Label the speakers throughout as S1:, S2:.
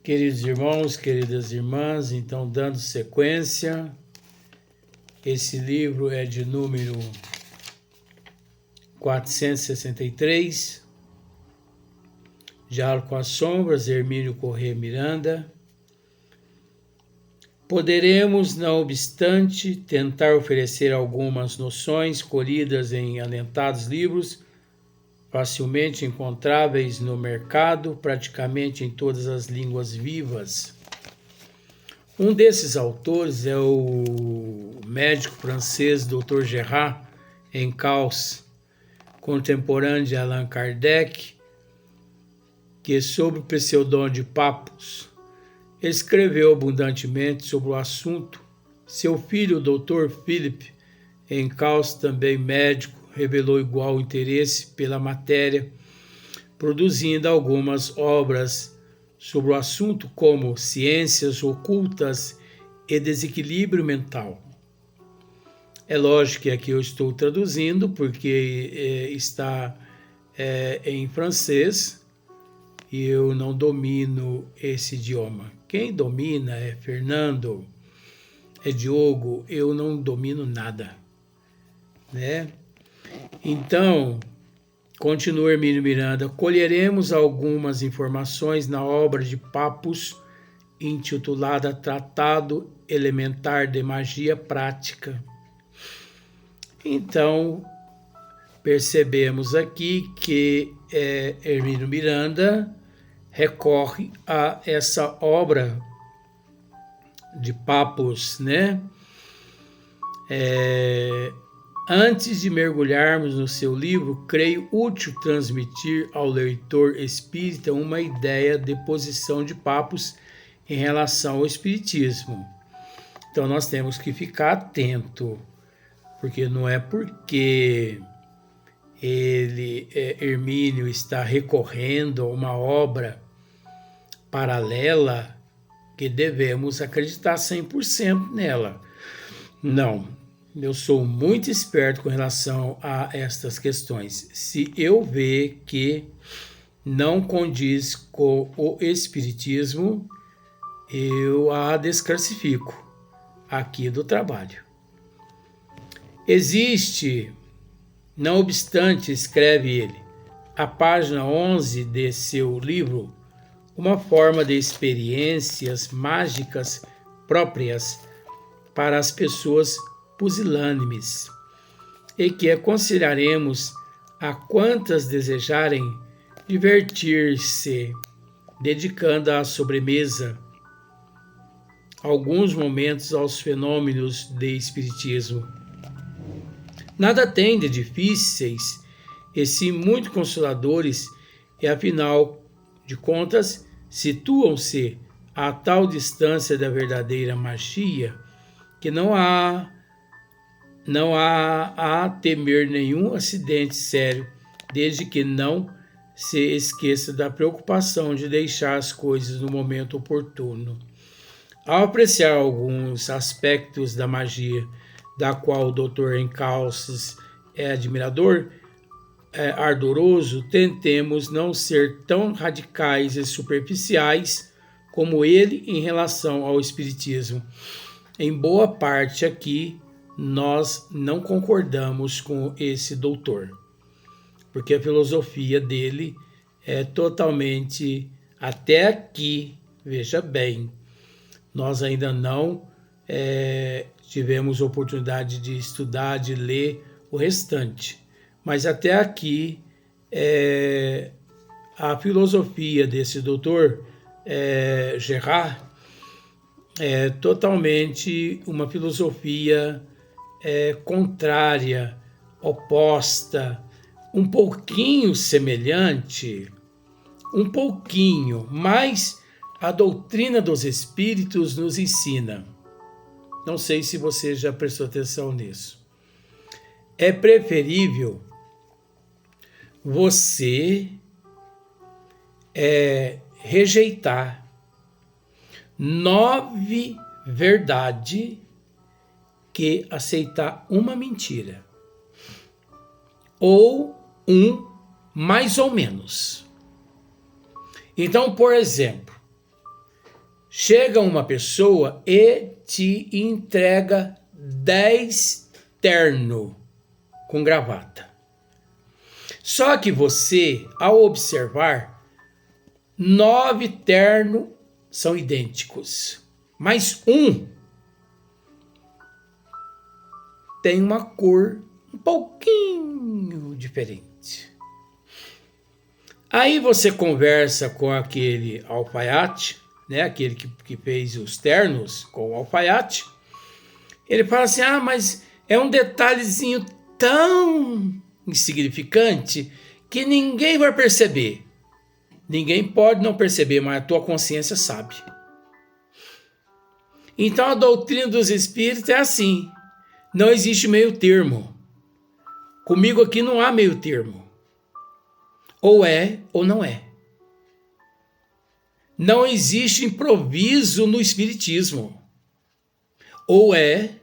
S1: Queridos irmãos, queridas irmãs, então dando sequência, esse livro é de número 463, Diálogo com as Sombras, Hermínio Corrêa Miranda. Poderemos, não obstante, tentar oferecer algumas noções colhidas em alentados livros, facilmente encontráveis no mercado, praticamente em todas as línguas vivas. Um desses autores é o médico francês Dr. Gerard Encausse, contemporâneo de Allan Kardec, que, sob o pseudônimo de Papus, escreveu abundantemente sobre o assunto. Seu filho, o Dr. Philippe Encausse, também médico, revelou igual interesse pela matéria, produzindo algumas obras sobre o assunto, como Ciências Ocultas e Desequilíbrio Mental. É lógico que aqui eu estou traduzindo, porque está em francês e eu não domino esse idioma. Quem domina é Fernando, é Diogo, eu não domino nada, né? Então, continua Hermínio Miranda, colheremos algumas informações na obra de Papus, intitulada Tratado Elementar de Magia Prática. Então, percebemos aqui que Hermínio Miranda recorre a essa obra de Papus, né? Antes de mergulharmos no seu livro, creio útil transmitir ao leitor espírita uma ideia de posição de Papus em relação ao espiritismo. Então nós temos que ficar atento, porque não é porque Hermínio está recorrendo a uma obra paralela que devemos acreditar 100% nela. Não. Eu sou muito esperto com relação a estas questões. Se eu ver que não condiz com o espiritismo, eu a desclassifico aqui do trabalho. Existe, não obstante, escreve ele, a página 11 de seu livro, uma forma de experiências mágicas próprias para as pessoas pusilânimes, e que aconselharemos a quantas desejarem divertir-se, dedicando à sobremesa alguns momentos aos fenômenos de espiritismo. Nada tem de difíceis, e sim muito consoladores, e afinal de contas situam-se a tal distância da verdadeira magia que não há a temer nenhum acidente sério, desde que não se esqueça da preocupação de deixar as coisas no momento oportuno. Ao apreciar alguns aspectos da magia, da qual o Dr. Encausse é admirador, ardoroso, tentemos não ser tão radicais e superficiais como ele em relação ao espiritismo. Em boa parte aqui, nós não concordamos com esse doutor, porque a filosofia dele é totalmente, até aqui, veja bem, nós ainda não tivemos oportunidade de estudar, de ler o restante, mas até aqui a filosofia desse doutor Gerard é totalmente uma filosofia contrária, oposta, um pouquinho semelhante, um pouquinho, mas a doutrina dos espíritos nos ensina. Não sei se você já prestou atenção nisso. É preferível você rejeitar 9 verdades que aceitar uma mentira, ou mais ou menos. Então, por exemplo, chega uma pessoa e te entrega 10 ternos com gravata. Só que você, ao observar, 9 ternos são idênticos, mas um tem uma cor um pouquinho diferente. Aí você conversa com aquele alfaiate, né, aquele que fez os ternos com o alfaiate. Ele fala assim: mas é um detalhezinho tão insignificante que ninguém vai perceber. Ninguém pode não perceber, mas a tua consciência sabe. Então a doutrina dos espíritos é assim: não existe meio termo. Comigo aqui não há meio termo. Ou é ou não é. Não existe improviso no espiritismo. Ou é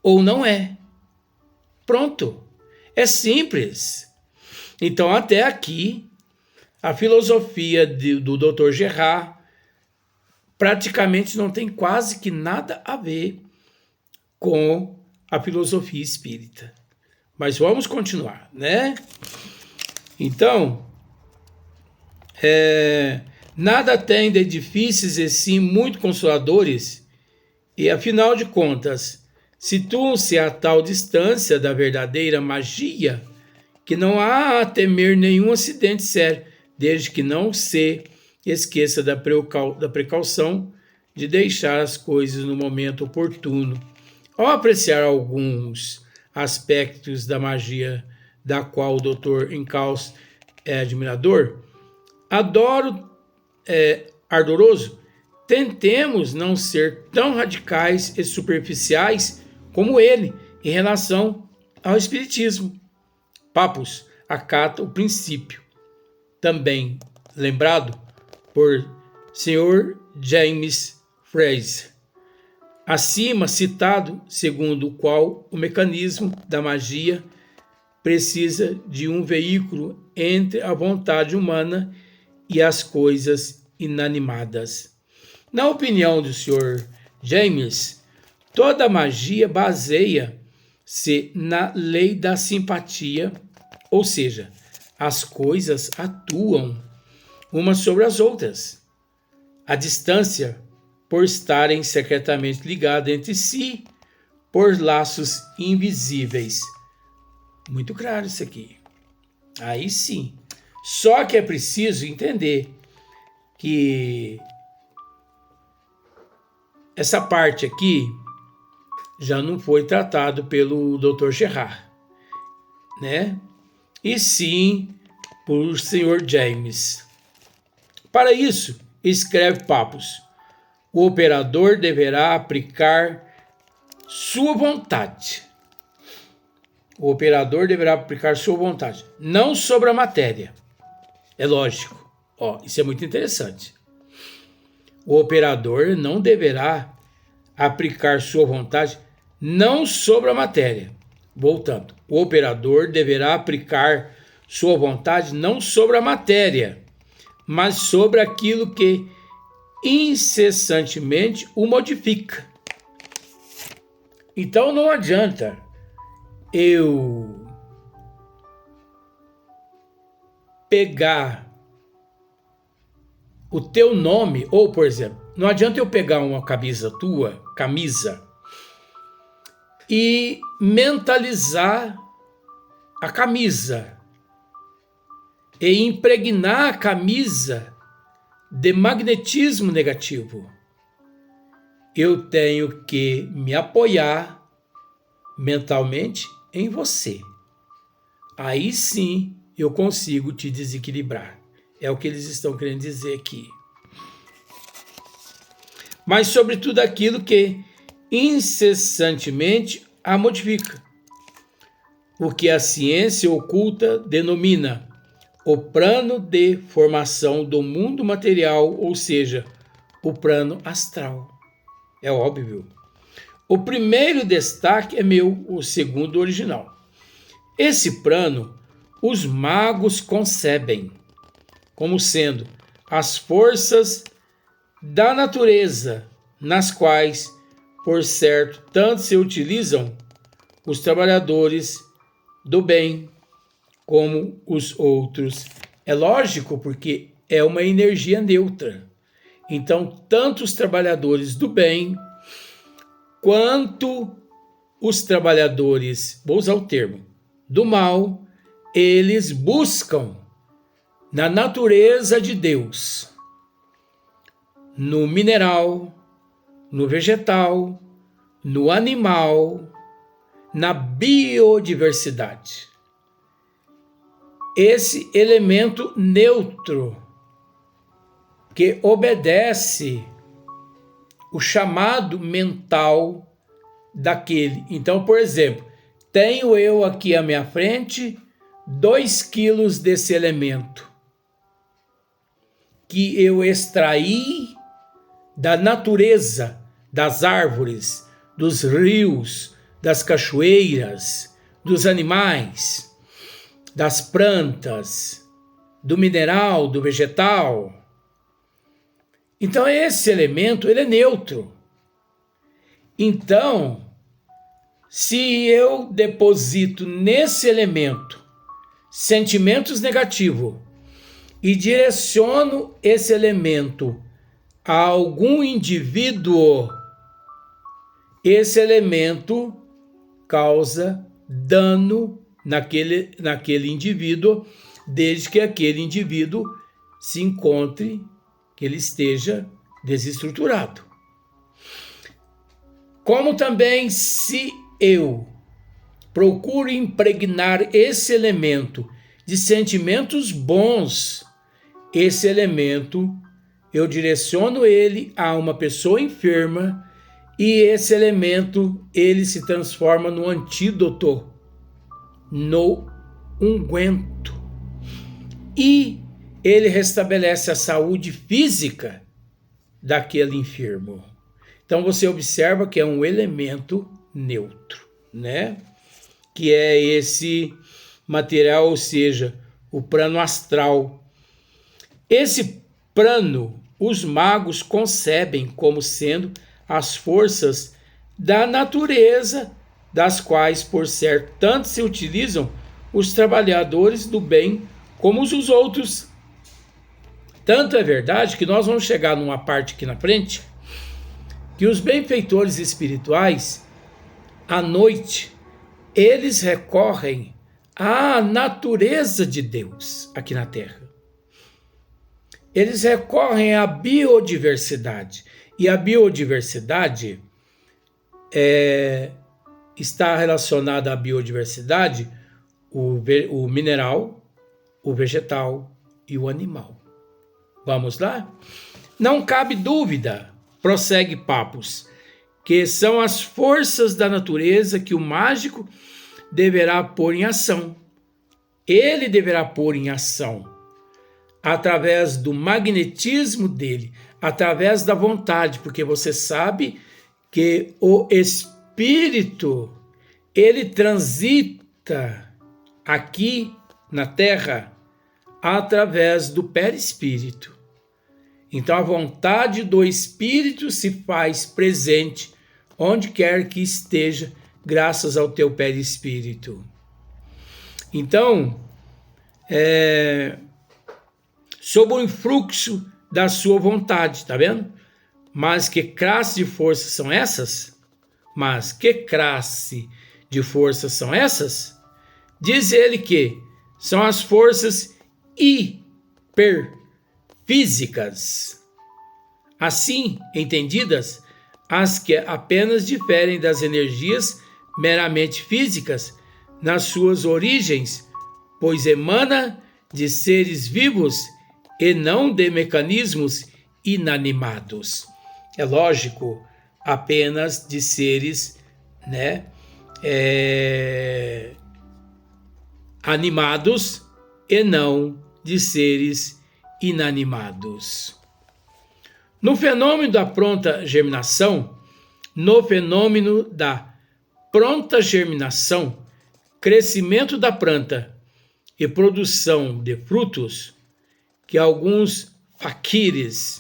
S1: ou não é. Pronto. É simples. Então, até aqui, a filosofia do Dr. Gerard praticamente não tem quase que nada a ver com a filosofia espírita. Mas vamos continuar, né? Então, nada tem de difíceis e sim muito consoladores, e afinal de contas, situam-se a tal distância da verdadeira magia que não há a temer nenhum acidente sério, desde que não se esqueça da precaução de deixar as coisas no momento oportuno. Ao apreciar alguns aspectos da magia da qual o Dr. Incaus é admirador, ardoroso, tentemos não ser tão radicais e superficiais como ele em relação ao espiritismo. Papus acata o princípio, também lembrado por Sr. James Frazer, acima citado, segundo o qual o mecanismo da magia precisa de um veículo entre a vontade humana e as coisas inanimadas. Na opinião do Sr. James, toda magia baseia-se na lei da simpatia, ou seja, as coisas atuam umas sobre as outras. A distância, por estarem secretamente ligadas entre si por laços invisíveis. Muito claro isso aqui. Aí sim. Só que é preciso entender que essa parte aqui já não foi tratado pelo Dr. Gerard, né? E sim por Sr. James. Para isso, escreve Papus: o operador deverá aplicar sua vontade. O operador deverá aplicar sua vontade, não sobre a matéria. É lógico. Isso é muito interessante. O operador não deverá aplicar sua vontade não sobre a matéria. Voltando, o operador deverá aplicar sua vontade não sobre a matéria, mas sobre aquilo que incessantemente o modifica. Então não adianta eu pegar o teu nome, ou, por exemplo, não adianta eu pegar uma camisa, e mentalizar a camisa e impregnar a camisa de magnetismo negativo. Eu tenho que me apoiar mentalmente em você. Aí sim eu consigo te desequilibrar. É o que eles estão querendo dizer aqui. Mas sobretudo aquilo que incessantemente a modifica. O que a ciência oculta denomina o plano de formação do mundo material, ou seja, o plano astral. É óbvio. O primeiro destaque é meu, o segundo original. Esse plano os magos concebem como sendo as forças da natureza, nas quais, por certo, tanto se utilizam os trabalhadores do bem como os outros. É lógico, porque é uma energia neutra. Então, tanto os trabalhadores do bem quanto os trabalhadores, vou usar o termo, do mal, eles buscam na natureza de Deus, no mineral, no vegetal, no animal, na biodiversidade. Esse elemento neutro que obedece o chamado mental daquele. Então, por exemplo, tenho eu aqui à minha frente 2 quilos desse elemento que eu extraí da natureza, das árvores, dos rios, das cachoeiras, dos animais, das plantas, do mineral, do vegetal. Então esse elemento, ele é neutro. Então, se eu deposito nesse elemento sentimentos negativos e direciono esse elemento a algum indivíduo, esse elemento causa dano naquele indivíduo, desde que aquele indivíduo se encontre, que ele esteja desestruturado. Como também, se eu procuro impregnar esse elemento de sentimentos bons, esse elemento eu direciono ele a uma pessoa enferma e esse elemento ele se transforma no antídoto, no unguento, e ele restabelece a saúde física daquele enfermo. Então você observa que é um elemento neutro, né? Que é esse material, ou seja, o plano astral. Esse plano, os magos concebem como sendo as forças da natureza, das quais, por certo, tanto se utilizam os trabalhadores do bem como os outros. Tanto é verdade que nós vamos chegar numa parte aqui na frente, que os benfeitores espirituais, à noite, eles recorrem à natureza de Deus aqui na Terra. Eles recorrem à biodiversidade. E a biodiversidade está relacionada à biodiversidade o mineral, o vegetal e o animal. Vamos lá? Não cabe dúvida, prossegue Papos, que são as forças da natureza que o mágico deverá pôr em ação. Ele deverá pôr em ação através do magnetismo dele, através da vontade, porque você sabe que o espírito, ele transita aqui na Terra através do perispírito. Então a vontade do espírito se faz presente onde quer que esteja, graças ao teu perispírito. Então, sob o influxo da sua vontade, tá vendo? Mas que classe de forças são essas? Diz ele que são as forças hiperfísicas. Assim entendidas, as que apenas diferem das energias meramente físicas nas suas origens, pois emana de seres vivos e não de mecanismos inanimados. É lógico, apenas de seres, animados e não de seres inanimados. No fenômeno da pronta germinação, crescimento da planta e produção de frutos, que alguns faquires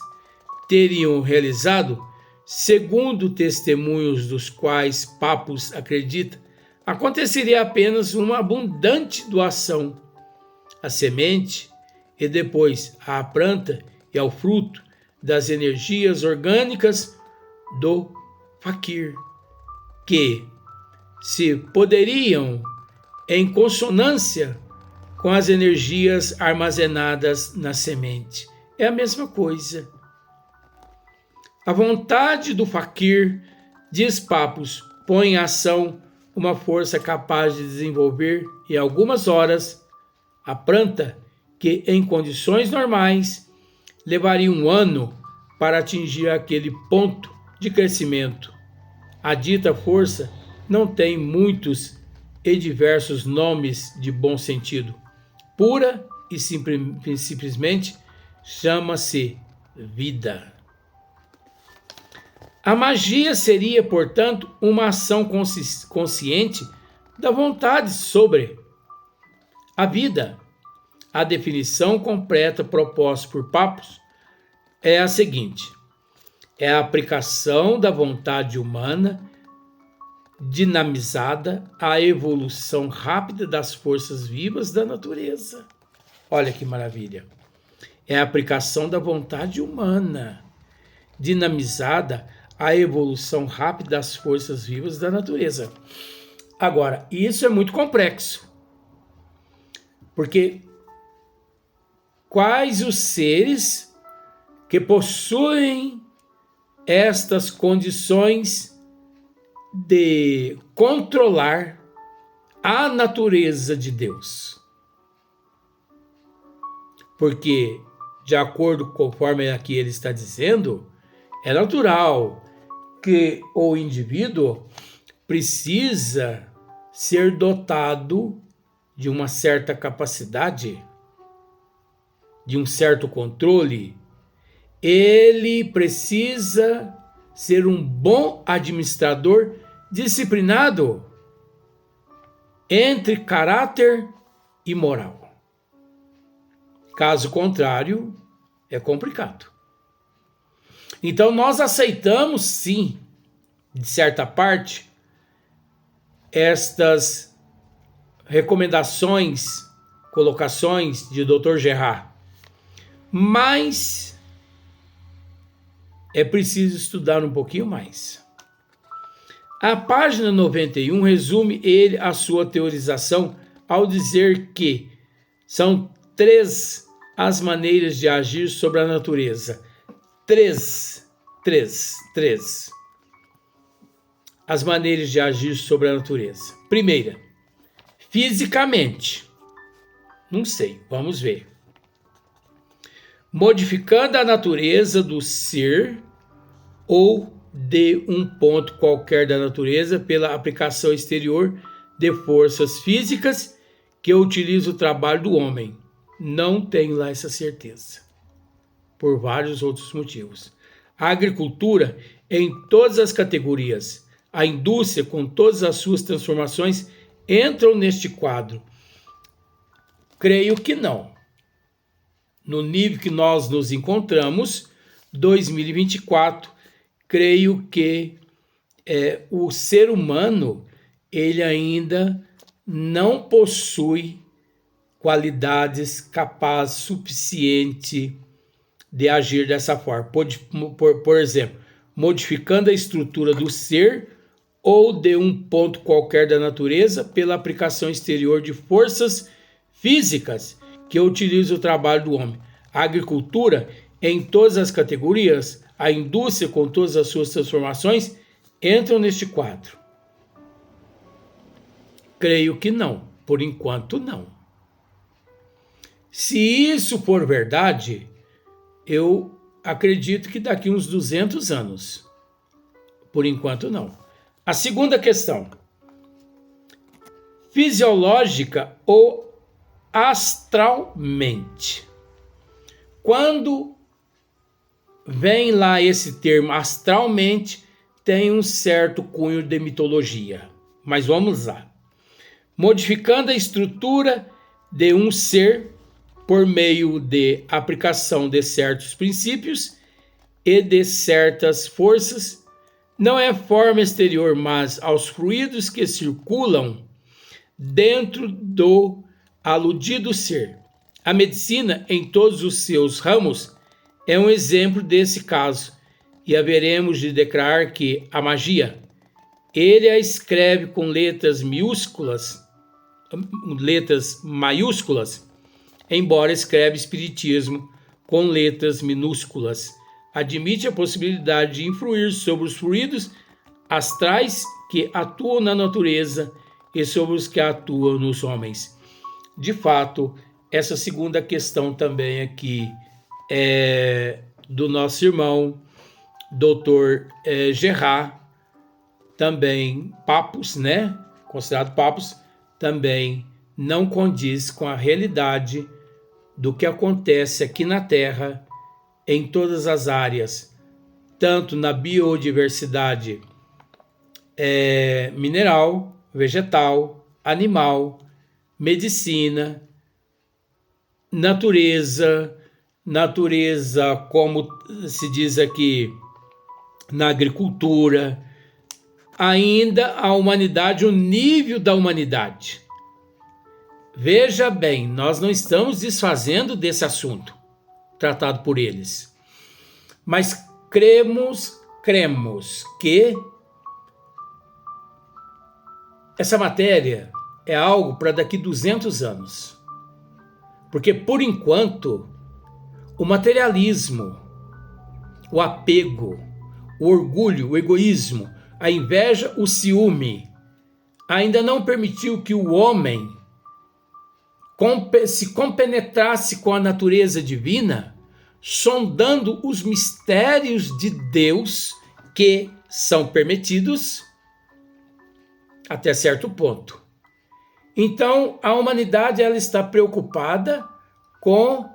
S1: teriam realizado, segundo testemunhos dos quais Pappus acredita, aconteceria apenas uma abundante doação à semente e depois à planta e ao fruto das energias orgânicas do faquir, que se poderiam em consonância com as energias armazenadas na semente. É a mesma coisa. A vontade do faquir, diz Pappus, põe em ação uma força capaz de desenvolver em algumas horas a planta que, em condições normais, levaria um ano para atingir aquele ponto de crescimento. A dita força não tem muitos e diversos nomes de bom sentido. Pura e simplesmente chama-se vida. A magia seria, portanto, uma ação consciente da vontade sobre a vida. A definição completa proposta por Pappus é a seguinte: é a aplicação da vontade humana dinamizada à evolução rápida das forças vivas da natureza. Olha que maravilha! É a aplicação da vontade humana dinamizada à evolução rápida das forças vivas da natureza. Agora, isso é muito complexo, porque quais os seres que possuem estas condições de controlar a natureza de Deus? Porque, de acordo conforme aqui ele está dizendo, é natural que o indivíduo precisa ser dotado de uma certa capacidade, de um certo controle. Ele precisa ser um bom administrador disciplinado entre caráter e moral. Caso contrário, é complicado. Então nós aceitamos, sim, de certa parte, estas recomendações, colocações de Dr. Gerard, mas é preciso estudar um pouquinho mais. A página 91 resume ele a sua teorização ao dizer que são 3 as maneiras de agir sobre a natureza. 3. As maneiras de agir sobre a natureza. Primeira, fisicamente. Não sei, vamos ver. Modificando a natureza do ser ou de um ponto qualquer da natureza pela aplicação exterior de forças físicas que utiliza o trabalho do homem. Não tenho lá essa certeza, por vários outros motivos. A agricultura em todas as categorias, a indústria com todas as suas transformações entram neste quadro? Creio que não. No nível que nós nos encontramos, 2024, creio que o ser humano ele ainda não possui qualidades capazes suficiente de agir dessa forma. Por exemplo, modificando a estrutura do ser ou de um ponto qualquer da natureza pela aplicação exterior de forças físicas que utilizam o trabalho do homem. A agricultura em todas as categorias, a indústria com todas as suas transformações entram neste quadro. Creio que não, por enquanto não. Se isso for verdade, eu acredito que daqui uns 200 anos. Por enquanto não. A segunda questão, fisiológica ou astralmente. Quando vem lá esse termo astralmente, tem um certo cunho de mitologia. Mas vamos lá. Modificando a estrutura de um ser por meio de aplicação de certos princípios e de certas forças, não é forma exterior, mas aos fluidos que circulam dentro do aludido ser. A medicina, em todos os seus ramos, é um exemplo desse caso, e haveremos de declarar que a magia, ele a escreve com letras maiúsculas, embora escreve espiritismo com letras minúsculas. Admite a possibilidade de influir sobre os fluidos astrais que atuam na natureza e sobre os que atuam nos homens. De fato, essa segunda questão também aqui é do nosso irmão Dr. Gerard, também Papus, né? Considerado Papus, também não condiz com a realidade do que acontece aqui na Terra em todas as áreas, tanto na biodiversidade mineral, vegetal, animal, medicina, natureza, como se diz aqui, na agricultura, ainda a humanidade, o nível da humanidade. Veja bem, nós não estamos desfazendo desse assunto tratado por eles, mas cremos que essa matéria é algo para daqui 200 anos, porque por enquanto o materialismo, o apego, o orgulho, o egoísmo, a inveja, o ciúme ainda não permitiu que o homem se compenetrasse com a natureza divina, sondando os mistérios de Deus que são permitidos até certo ponto. Então, a humanidade ela está preocupada com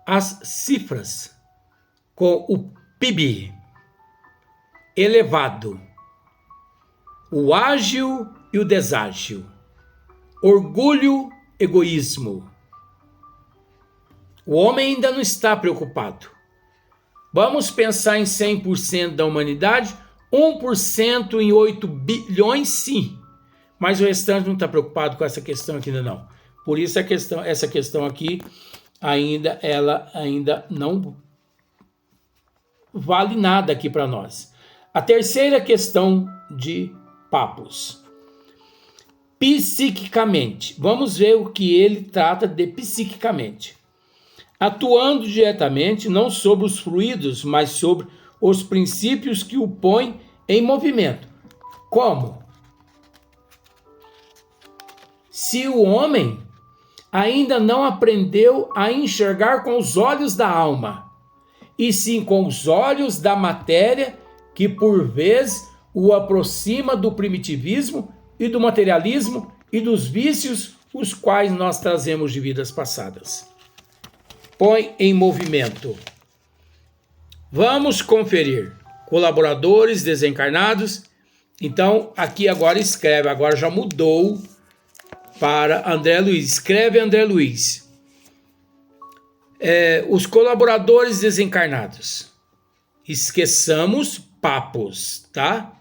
S1: as cifras, com o PIB elevado, o ágil e o deságil, orgulho, egoísmo. O homem ainda não está preocupado. Vamos pensar em 100% da humanidade, 1% em 8 bilhões, sim. Mas o restante não está preocupado com essa questão aqui ainda não. Por isso essa questão aqui ela ainda não vale nada aqui para nós. A terceira questão de Papus. Psiquicamente. Vamos ver o que ele trata de psiquicamente. Atuando diretamente não sobre os fluidos, mas sobre os princípios que o põem em movimento. Como? Se o homem ainda não aprendeu a enxergar com os olhos da alma, e sim com os olhos da matéria, que por vezes o aproxima do primitivismo e do materialismo e dos vícios os quais nós trazemos de vidas passadas. Põe em movimento. Vamos conferir. Colaboradores desencarnados. Então, aqui agora escreve, agora já mudou para André Luiz. Escreve André Luiz. Os colaboradores desencarnados. Esqueçamos Papus, tá?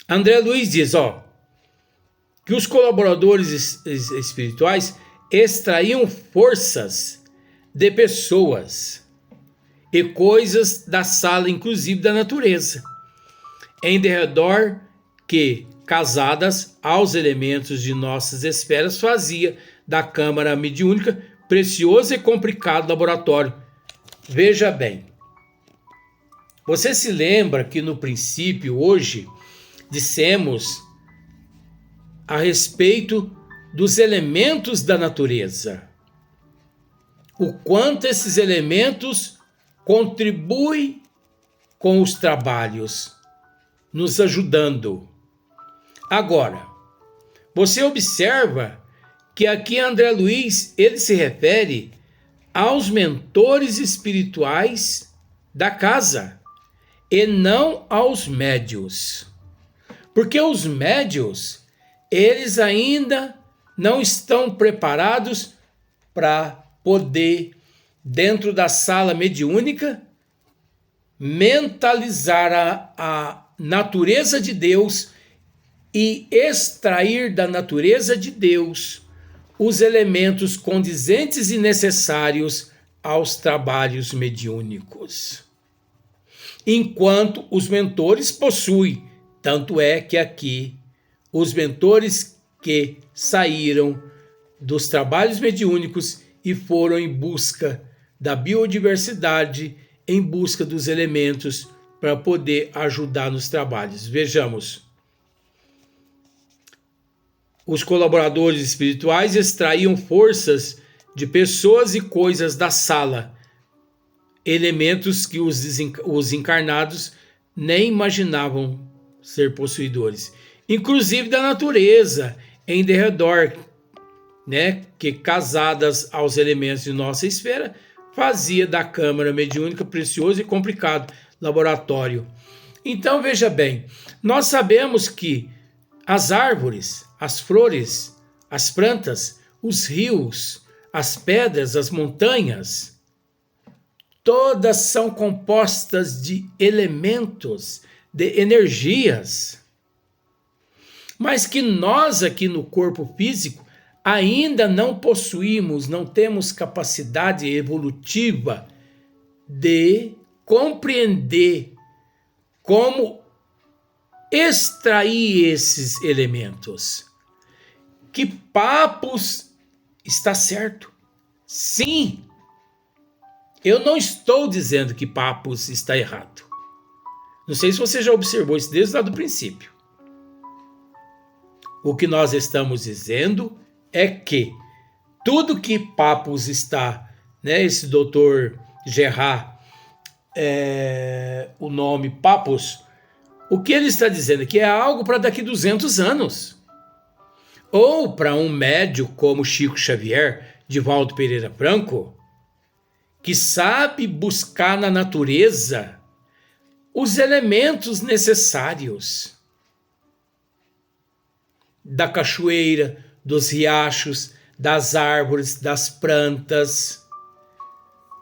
S1: André Luiz diz, que os colaboradores espirituais extraíam forças de pessoas e coisas da sala, inclusive da natureza, em derredor que, casadas aos elementos de nossas esferas, fazia da câmara mediúnica precioso e complicado laboratório. Veja bem, você se lembra que no princípio, hoje, dissemos a respeito dos elementos da natureza, o quanto esses elementos contribuem com os trabalhos, nos ajudando. Agora, você observa que aqui André Luiz, ele se refere aos mentores espirituais da casa e não aos médios. Porque os médios, eles ainda não estão preparados para poder dentro da sala mediúnica, mentalizar a natureza de Deus e extrair da natureza de Deus os elementos condizentes e necessários aos trabalhos mediúnicos. Enquanto os mentores possuem, tanto é que aqui os mentores que saíram dos trabalhos mediúnicos e foram em busca da biodiversidade, em busca dos elementos para poder ajudar nos trabalhos. Vejamos. Os colaboradores espirituais extraíam forças de pessoas e coisas da sala, elementos que os encarnados nem imaginavam ser possuidores, inclusive da natureza em derredor, né, que casadas aos elementos de nossa esfera, fazia da câmara mediúnica precioso e complicado laboratório. Então veja bem, nós sabemos que as árvores, as flores, as plantas, os rios, as pedras, as montanhas, todas são compostas de elementos, de energias, mas que nós aqui no corpo físico ainda não possuímos, não temos capacidade evolutiva de compreender como extrair esses elementos. Que Papos está certo? Sim. Eu não estou dizendo que Papos está errado. Não sei se você já observou isso desde lá do princípio. O que nós estamos dizendo é que tudo que Papos está, né, esse doutor Gerard, o nome Papos, o que ele está dizendo é que é algo para daqui 200 anos. Ou para um médio como Chico Xavier, Divaldo Pereira Franco, que sabe buscar na natureza os elementos necessários da cachoeira, dos riachos, das árvores, das plantas,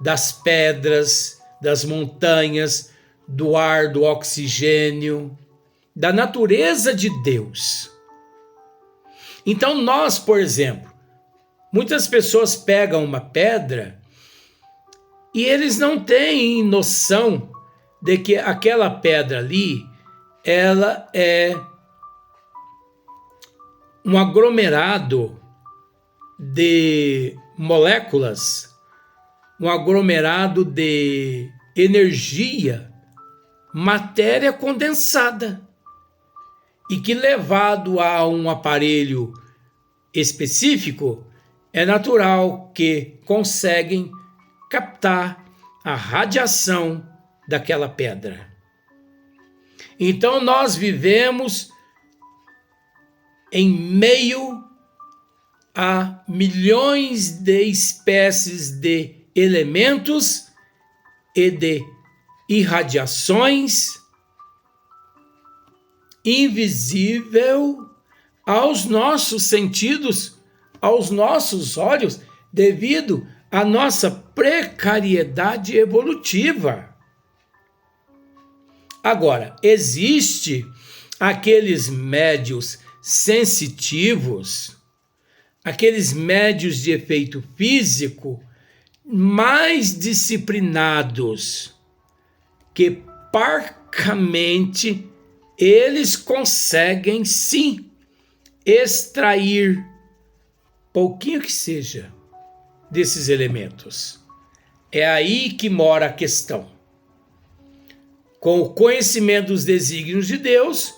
S1: das pedras, das montanhas, do ar, do oxigênio, da natureza de Deus. Então nós, por exemplo, muitas pessoas pegam uma pedra e eles não têm noção de que aquela pedra ali, ela é um aglomerado de moléculas, um aglomerado de energia, matéria condensada, e que levado a um aparelho específico, é natural que conseguem captar a radiação daquela pedra. Então nós vivemos em meio a milhões de espécies de elementos e de irradiações invisível aos nossos sentidos, aos nossos olhos, devido à nossa precariedade evolutiva. Agora, existe aqueles médios sensitivos, aqueles médios de efeito físico mais disciplinados, que parcamente eles conseguem sim extrair pouquinho que seja desses elementos. É aí que mora a questão. Com o conhecimento dos desígnios de Deus,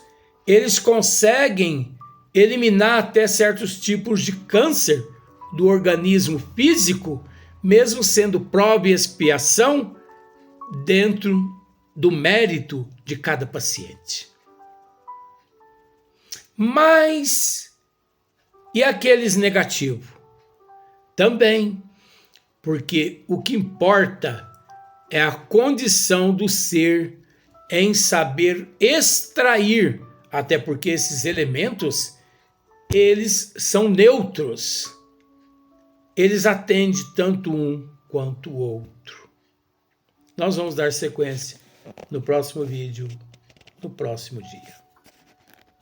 S1: eles conseguem eliminar até certos tipos de câncer do organismo físico, mesmo sendo prova e expiação dentro do mérito de cada paciente. Mas, e aqueles negativos? Também, porque o que importa é a condição do ser em saber extrair, até porque esses elementos, eles são neutros. Eles atendem tanto um quanto o outro. Nós vamos dar sequência no próximo vídeo, no próximo dia.